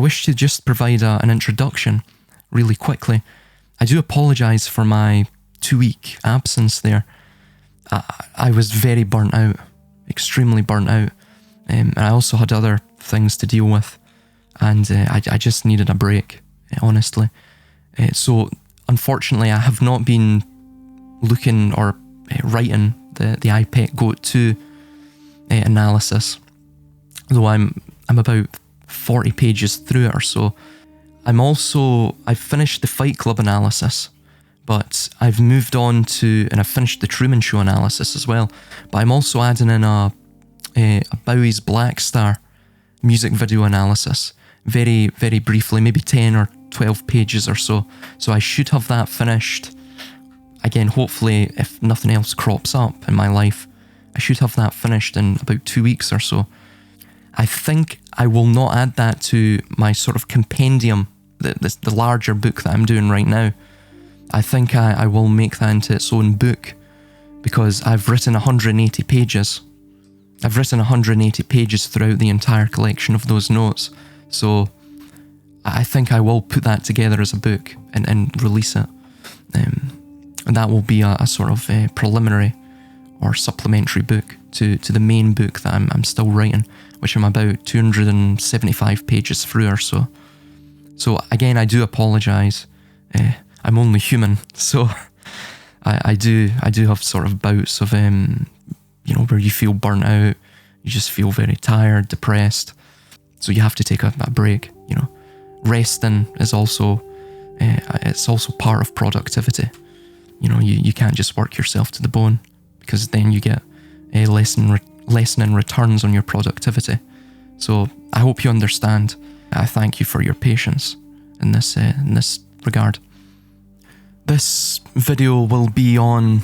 wish to just provide an introduction really quickly. I do apologise for my 2-week absence there. I was very burnt out, extremely burnt out, and I also had other things to deal with, and I just needed a break, honestly. So unfortunately I have not been looking or writing the IPEC GOAT 2 analysis, though I'm about 40 pages through it or so. I've finished the Fight Club analysis, but I've moved on to, and I've finished the Truman Show analysis as well, but I'm also adding in a Bowie's Black Star music video analysis, very, very briefly, maybe 10 or 12 pages or so. So I should have that finished. Again, hopefully, if nothing else crops up in my life, I should have that finished in about 2 weeks or so. I think I will not add that to my sort of compendium, the larger book that I'm doing right now. I think I will make that into its own book, because I've written 180 pages. I've written 180 pages throughout the entire collection of those notes, so I think I will put that together as a book and release it. And that will be a sort of preliminary or supplementary book to the main book that I'm still writing, which I'm about 275 pages through or so. So again, I do apologise. I'm only human, so I do have sort of bouts of where you feel burnt out, you just feel very tired, depressed. So you have to take a break. Resting is also it's also part of productivity. You can't just work yourself to the bone, because then you get lessening returns on your productivity. So I hope you understand. I thank you for your patience in this regard. This video will be on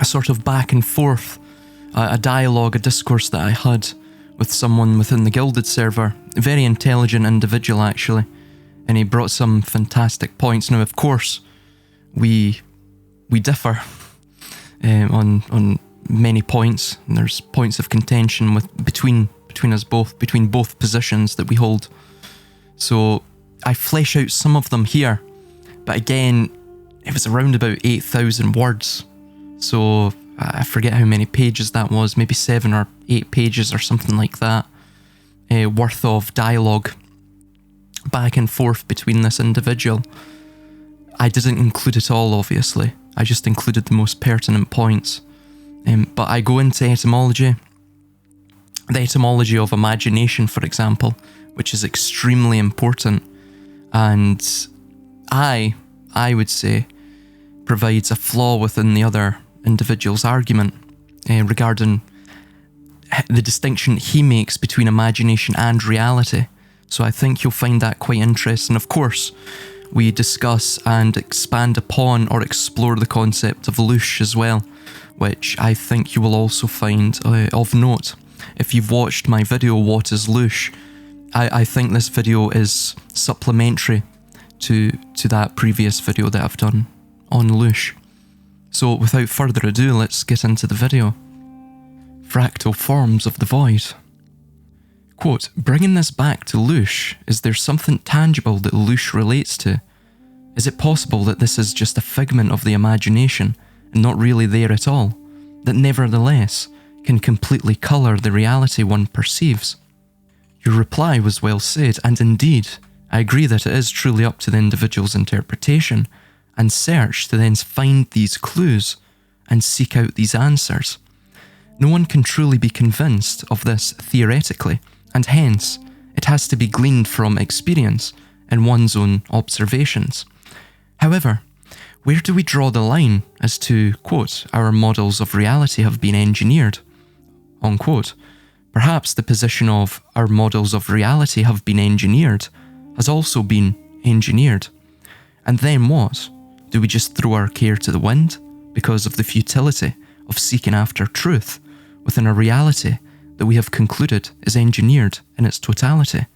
a sort of back and forth, a dialogue, a discourse that I had with someone within the Gilded server. A very intelligent individual, actually, and he brought some fantastic points. Now, of course, we differ on many points, and there's points of contention between us both, between both positions that we hold. So I flesh out some of them here, but again, it was around about 8,000 words. So I forget how many pages that was, maybe 7 or 8 pages or something like that, worth of dialogue back and forth between this individual. I didn't include it all, obviously. I just included the most pertinent points. But I go into etymology. The etymology of imagination, for example, which is extremely important, and I would say provides a flaw within the other individual's argument regarding the distinction he makes between imagination and reality. So I think you'll find that quite interesting. Of course, we discuss and expand upon or explore the concept of louche as well, which I think you will also find of note. If you've watched my video, What is Louche? I think this video is supplementary to that previous video that I've done on louche. So without further ado, let's get into the video. Fractal forms of the void. Quote, bringing this back to louche, is there something tangible that louche relates to? Is it possible that this is just a figment of the imagination and not really there at all, that nevertheless can completely colour the reality one perceives? Your reply was well said, and indeed, I agree that it is truly up to the individual's interpretation and search to then find these clues and seek out these answers. No one can truly be convinced of this theoretically, and hence, it has to be gleaned from experience and one's own observations. However, where do we draw the line as to, quote, our models of reality have been engineered, unquote? Perhaps the position of our models of reality have been engineered has also been engineered. And then what? Do we just throw our care to the wind because of the futility of seeking after truth within a reality that we have concluded is engineered in its totality?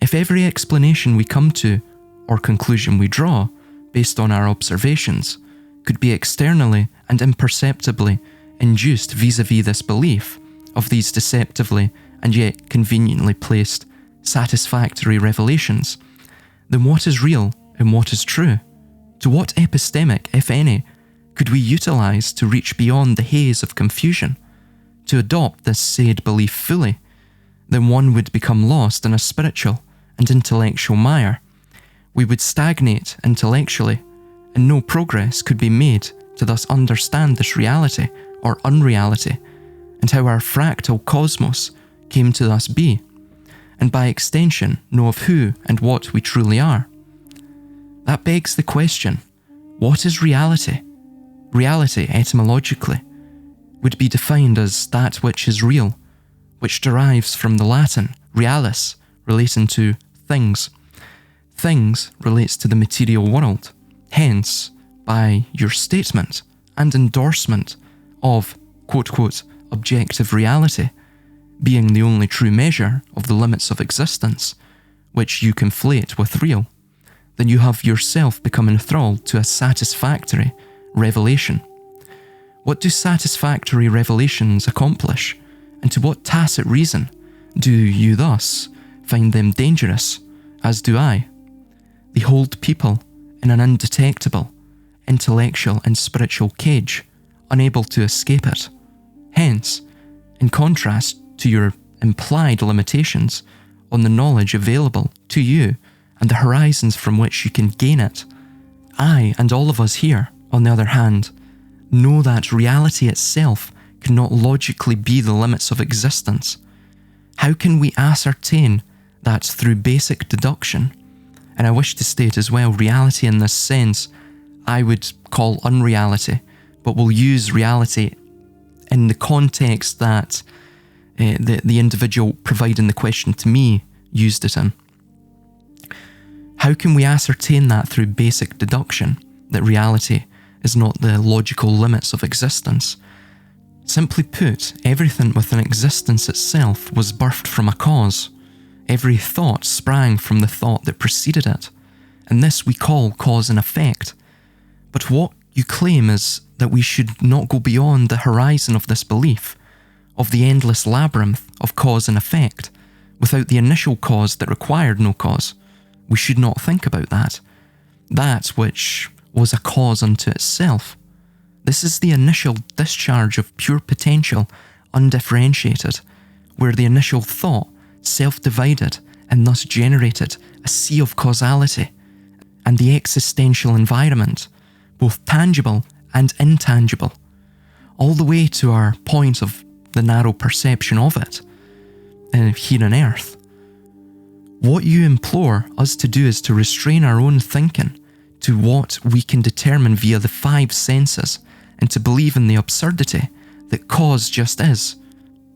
If every explanation we come to, or conclusion we draw, based on our observations, could be externally and imperceptibly induced vis-a-vis this belief of these deceptively and yet conveniently placed satisfactory revelations, then what is real and what is true? To what epistemic, if any, could we utilize to reach beyond the haze of confusion? To adopt this said belief fully, then one would become lost in a spiritual and intellectual mire. We would stagnate intellectually, and no progress could be made to thus understand this reality or unreality, and how our fractal cosmos came to thus be, and by extension know of who and what we truly are. That begs the question, what is reality? Reality, etymologically, would be defined as that which is real, which derives from the Latin realis, relating to things. Things relates to the material world. Hence, by your statement and endorsement of quote-quote objective reality being the only true measure of the limits of existence, which you conflate with real, then you have yourself become enthralled to a satisfactory revelation. What do satisfactory revelations accomplish, and to what tacit reason do you thus find them dangerous, as do I? They hold people in an undetectable, intellectual and spiritual cage, unable to escape it. Hence, in contrast to your implied limitations on the knowledge available to you and the horizons from which you can gain it, I and all of us here, on the other hand, know that reality itself cannot logically be the limits of existence. How can we ascertain that through basic deduction? And I wish to state as well, reality in this sense, I would call unreality, but we'll use reality in the context that the individual providing the question to me used it in. How can we ascertain that through basic deduction, that reality is not the logical limits of existence? Simply put, everything within existence itself was birthed from a cause. Every thought sprang from the thought that preceded it, and this we call cause and effect. But what you claim is that we should not go beyond the horizon of this belief, of the endless labyrinth of cause and effect, without the initial cause that required no cause. We should not think about that. That which was a cause unto itself. This is the initial discharge of pure potential, undifferentiated, where the initial thought self-divided and thus generated a sea of causality, and the existential environment, both tangible and intangible, all the way to our point of the narrow perception of it, here on earth. What you implore us to do is to restrain our own thinking to what we can determine via the five senses, and to believe in the absurdity that cause just is,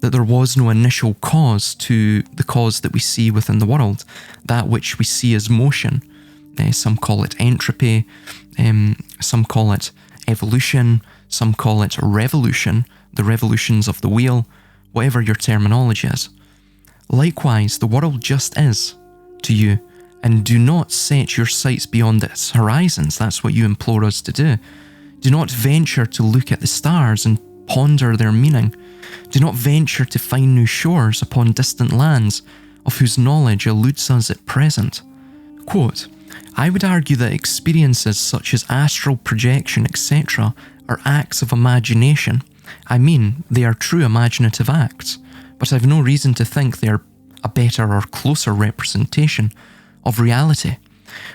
that there was no initial cause to the cause that we see within the world, that which we see as motion. Some call it entropy, some call it evolution, some call it revolution, the revolutions of the wheel, whatever your terminology is. Likewise, the world just is to you, and do not set your sights beyond its horizons. That's what you implore us to do. Do not venture to look at the stars and ponder their meaning. Do not venture to find new shores upon distant lands, of whose knowledge eludes us at present. Quote, I would argue that experiences such as astral projection, etc., are acts of imagination. I mean, they are true imaginative acts, but I've no reason to think they are a better or closer representation of reality.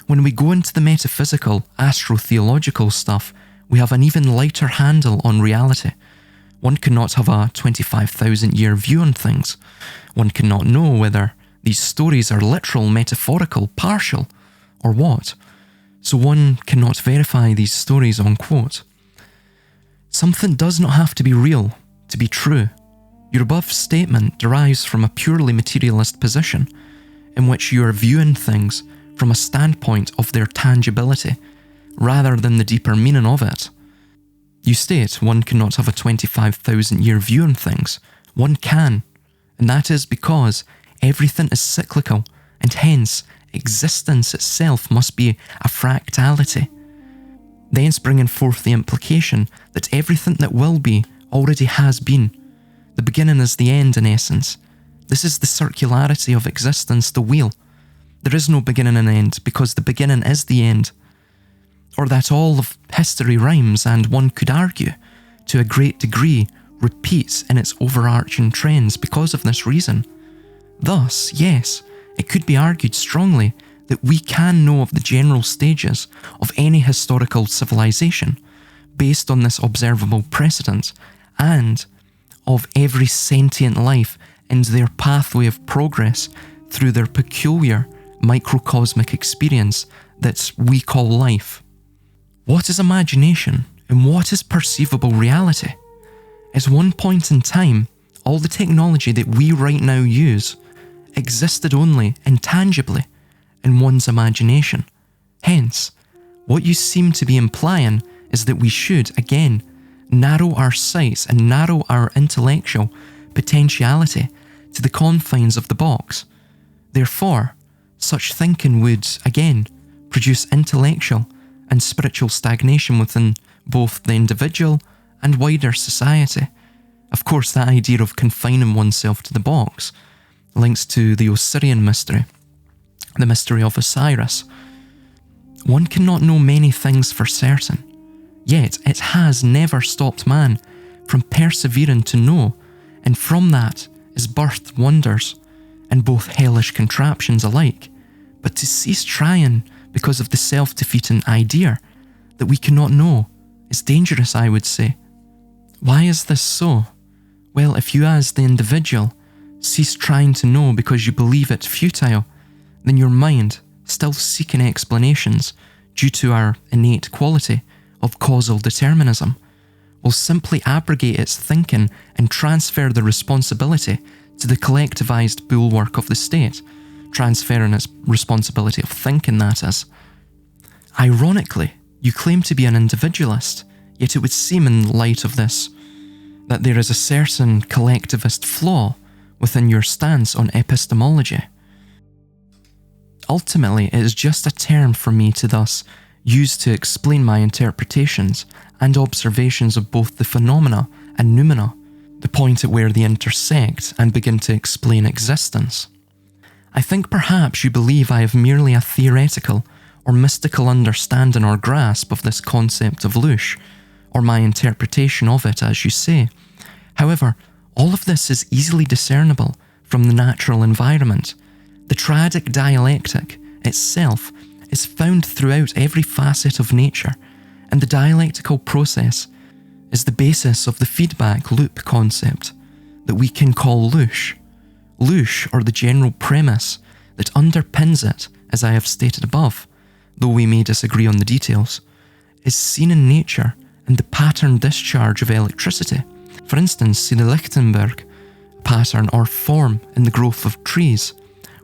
When we go into the metaphysical, astro-theological stuff, we have an even lighter handle on reality. One cannot have a 25,000-year view on things. One cannot know whether these stories are literal, metaphorical, partial, or what. So one cannot verify these stories on quote. Something does not have to be real to be true. Your above statement derives from a purely materialist position, in which you are viewing things from a standpoint of their tangibility, rather than the deeper meaning of it. You state one cannot have a 25,000-year view on things. One can, and that is because everything is cyclical, and hence existence itself must be a fractality. Thence bringing forth the implication that everything that will be already has been. The beginning is the end in essence, This is the circularity of existence, the wheel. There is no beginning and end, because the beginning is the end. Or that all of history rhymes, and one could argue, to a great degree, repeats in its overarching trends because of this reason. Thus, yes, it could be argued strongly that we can know of the general stages of any historical civilization based on this observable precedent, and of every sentient life and their pathway of progress through their peculiar microcosmic experience that we call life. What is imagination and what is perceivable reality? At one point in time, all the technology that we right now use existed only intangibly in one's imagination. Hence, what you seem to be implying is that we should, again, narrow our sights and narrow our intellectual potentiality to the confines of the box. Therefore, such thinking would, again, produce intellectual and spiritual stagnation within both the individual and wider society. Of course, that idea of confining oneself to the box links to the Osirian mystery, the mystery of Osiris. One cannot know many things for certain, yet it has never stopped man from persevering to know, and from that is birthed wonders and both hellish contraptions alike. But to cease trying because of the self-defeating idea that we cannot know is dangerous, I would say. Why is this so? Well, if you as the individual cease trying to know because you believe it futile, then your mind, still seeking explanations due to our innate quality of causal determinism, will simply abrogate its thinking and transfer the responsibility to the collectivized bulwark of the state, transferring its responsibility of thinking, that is. Ironically, you claim to be an individualist, yet it would seem in light of this that there is a certain collectivist flaw within your stance on epistemology. Ultimately, it is just a term for me to thus use to explain my interpretations and observations of both the phenomena and noumena, the point at where they intersect and begin to explain existence. I think perhaps you believe I have merely a theoretical or mystical understanding or grasp of this concept of Lush, or my interpretation of it, as you say. However, all of this is easily discernible from the natural environment. The triadic dialectic itself is found throughout every facet of nature, and the dialectical process is the basis of the feedback loop concept that we can call Lush. Lush, or the general premise that underpins it, as I have stated above, though we may disagree on the details, is seen in nature and the pattern discharge of electricity. For instance, see the Lichtenberg pattern or form in the growth of trees,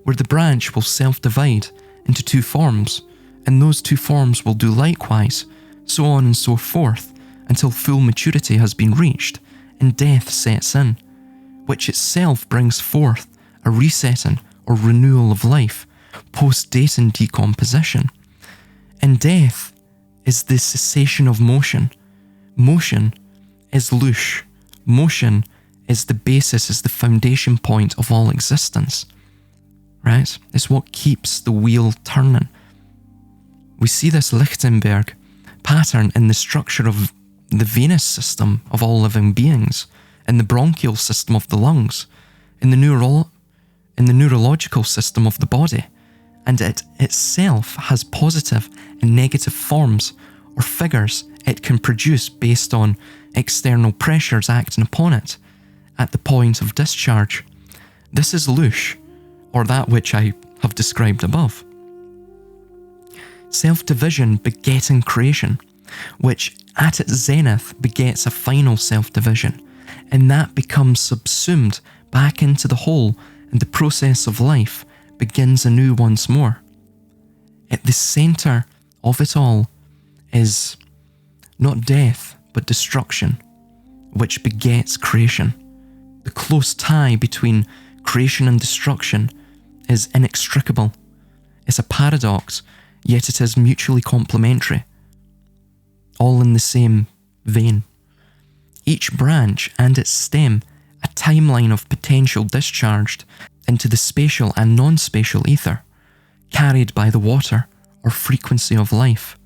where the branch will self-divide into two forms, and those two forms will do likewise, so on and so forth, until full maturity has been reached, and death sets in, which itself brings forth a resetting or renewal of life, post-dating decomposition. And death is the cessation of motion. Motion is Lush. Motion is the basis, is the foundation point of all existence. Right? It's what keeps the wheel turning. We see this Lichtenberg pattern in the structure of the venous system of all living beings, in the bronchial system of the lungs, in the neurological system of the body, and it itself has positive and negative forms or figures it can produce based on external pressures acting upon it at the point of discharge. This is Lush, or that which I have described above. Self-division begetting creation, which at its zenith begets a final self-division, and that becomes subsumed back into the whole, and the process of life begins anew once more. At the centre of it all is not death, but destruction, which begets creation. The close tie between creation and destruction is inextricable. It's a paradox, yet it is mutually complementary, all in the same vein. Each branch and its stem a timeline of potential discharged into the spatial and non-spatial ether, carried by the water or frequency of life.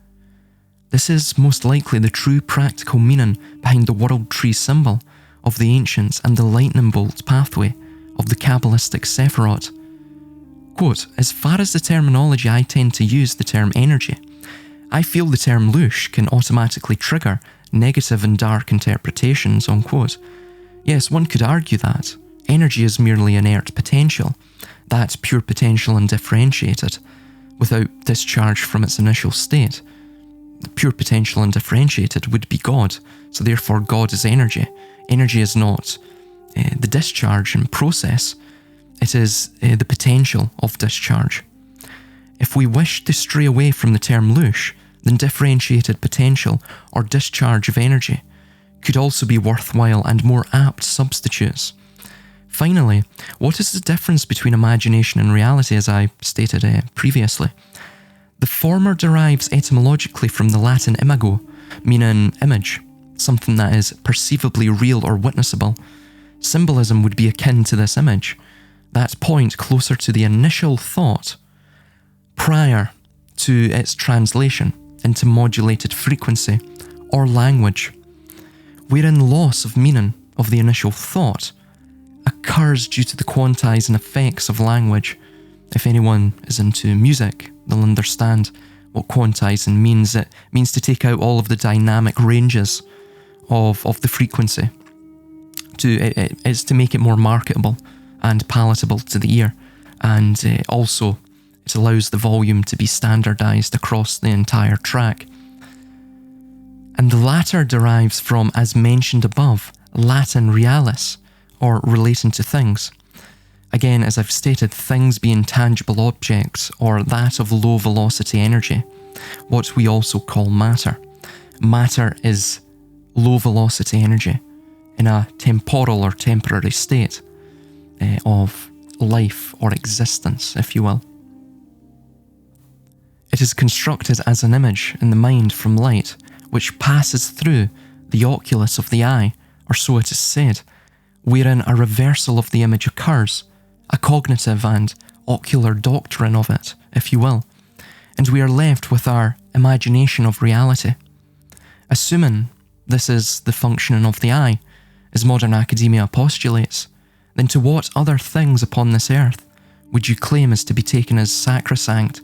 This is most likely the true practical meaning behind the world tree symbol of the ancients and the lightning bolt pathway of the Kabbalistic Sephirot. Quote, as far as the terminology I tend to use the term energy, I feel the term louche can automatically trigger negative and dark interpretations, unquote. Yes, one could argue that. Energy is merely inert potential, that's pure potential undifferentiated, without discharge from its initial state. Pure potential undifferentiated would be God, so therefore God is energy. Energy is not the discharge and process, it is the potential of discharge. If we wish to stray away from the term louche, then differentiated potential or discharge of energy could also be worthwhile and more apt substitutes. Finally, what is the difference between imagination and reality, as I stated previously? The former derives etymologically from the Latin imago, meaning image, something that is perceivably real or witnessable. Symbolism would be akin to this image, that point closer to the initial thought prior to its translation into modulated frequency or language, wherein loss of meaning of the initial thought occurs due to the quantizing effects of language. If anyone is into music, they'll understand what quantizing means. It means to take out all of the dynamic ranges of the frequency. It's to make it more marketable and palatable to the ear, and also it allows the volume to be standardized across the entire track. And the latter derives from, as mentioned above, Latin realis, or relating to things. Again, as I've stated, things being tangible objects or that of low velocity energy, what we also call matter. Matter is low velocity energy in a temporal or temporary state of life or existence, if you will. It is constructed as an image in the mind from light, which passes through the oculus of the eye, or so it is said, wherein a reversal of the image occurs, a cognitive and ocular doctrine of it, if you will, and we are left with our imagination of reality. Assuming this is the functioning of the eye, as modern academia postulates, then to what other things upon this earth would you claim is to be taken as sacrosanct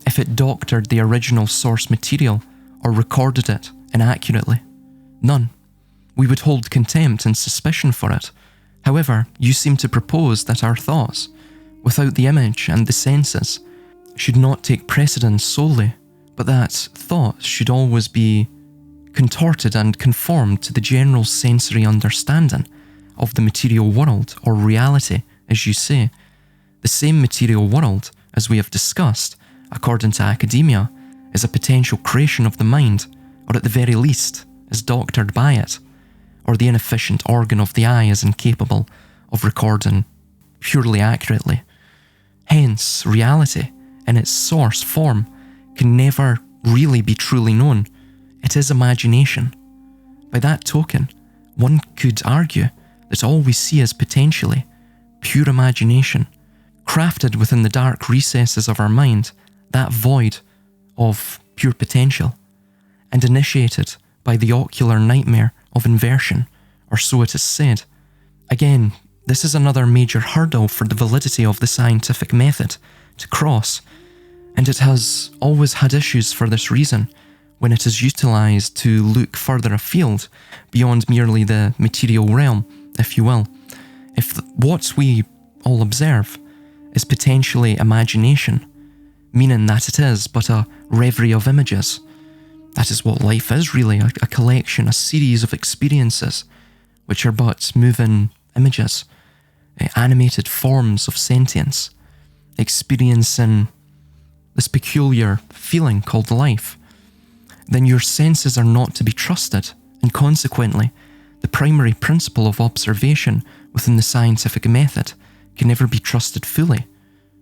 if it doctored the original source material or recorded it inaccurately? None. We would hold contempt and suspicion for it. However, you seem to propose that our thoughts, without the image and the senses, should not take precedence solely, but that thoughts should always be contorted and conformed to the general sensory understanding of the material world, or reality, as you say. The same material world, as we have discussed, according to academia, is a potential creation of the mind, or at the very least, is doctored by it, or the inefficient organ of the eye is incapable of recording purely accurately. Hence, reality, in its source form, can never really be truly known. It is imagination. By that token, one could argue that all we see is potentially pure imagination, crafted within the dark recesses of our mind, that void of pure potential, and initiated by the ocular nightmare of inversion, or so it is said. Again, this is another major hurdle for the validity of the scientific method to cross, and it has always had issues for this reason when it is utilised to look further afield beyond merely the material realm, if you will. If what we all observe is potentially imagination, meaning that it is but a reverie of images, that is what life is really, a collection, a series of experiences, which are but moving images, animated forms of sentience, experiencing this peculiar feeling called life, then your senses are not to be trusted, and consequently, the primary principle of observation within the scientific method can never be trusted fully.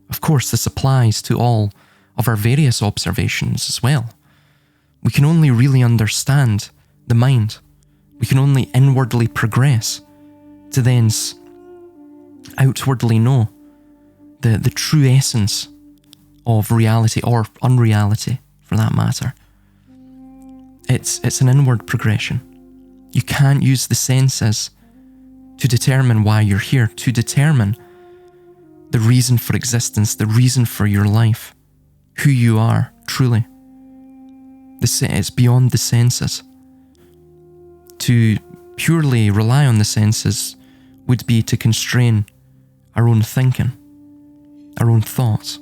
Of course, this applies to all of our various observations as well. We can only really understand the mind. We can only inwardly progress to then outwardly know the true essence of reality, or unreality for that matter. It's an inward progression. You can't use the senses to determine why you're here, to determine the reason for existence, the reason for your life, who you are, truly. It's beyond the senses. To purely rely on the senses would be to constrain our own thinking, our own thoughts.